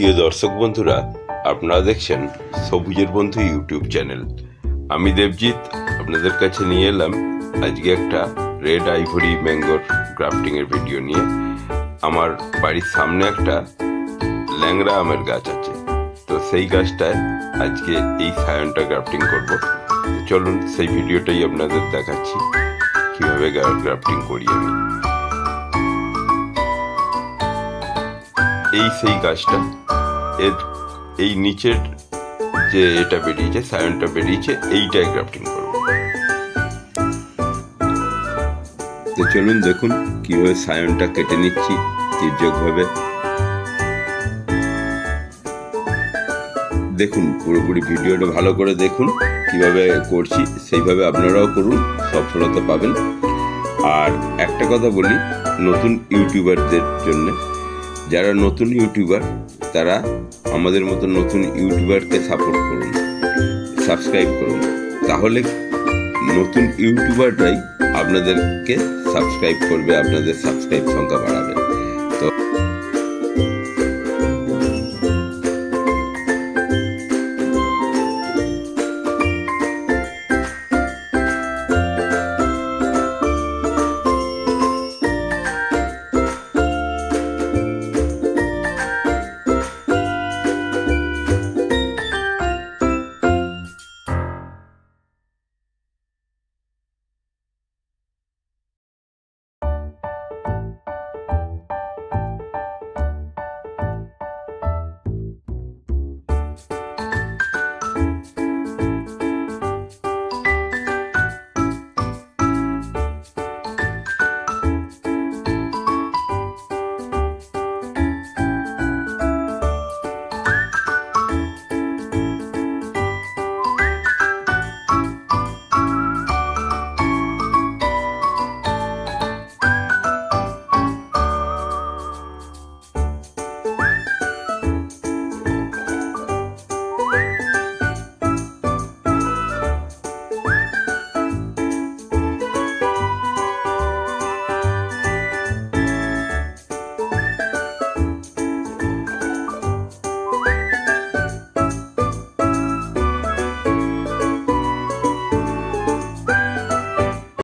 প্রিয় দর্শক বন্ধুরা, আপনারা দেখছেন সবুজের বন্ধু ইউটিউব চ্যানেল। আমি দেবজিৎ আপনাদের কাছে নিয়ে এলাম আজকে একটা রেড আইভরি ম্যাঙ্গোর গ্রাফটিংয়ের ভিডিও নিয়ে। আমার বাড়ির সামনে একটা ল্যাংড়া আমের গাছ আছে, তো সেই গাছটায় আজকে এই সায়নটা গ্রাফটিং করব। চলুন সেই ভিডিওটাই আপনাদের দেখাচ্ছি কীভাবে গ্রাফটিং করি আমি। এই সেই গাছটা, এর এই নিচের যে এটা বেরিয়েছে, সায়নটা বেরিয়েছে, এইটাই গ্রাফটিং করব। তো চলুন দেখুন কিভাবে সায়নটা কেটে নিচ্ছি তির্যকভাবে। দেখুন পুরোপুরি ভিডিওটা ভালো করে দেখুন কিভাবে করছি, সেইভাবে আপনারাও করুন, সফলতা পাবেন। আর একটা কথা বলি নতুন ইউটিউবারদের জন্য, যারা নতুন ইউটিউবার তারা আমাদের মতো নতুন ইউটিউবারকে সাপোর্ট করুন, সাবস্ক্রাইব করুন, তাহলে নতুন ইউটিউবাররাই আপনাদেরকে সাবস্ক্রাইব করবে, আপনাদের সাবস্ক্রাইব সংখ্যা বাড়াবে। তো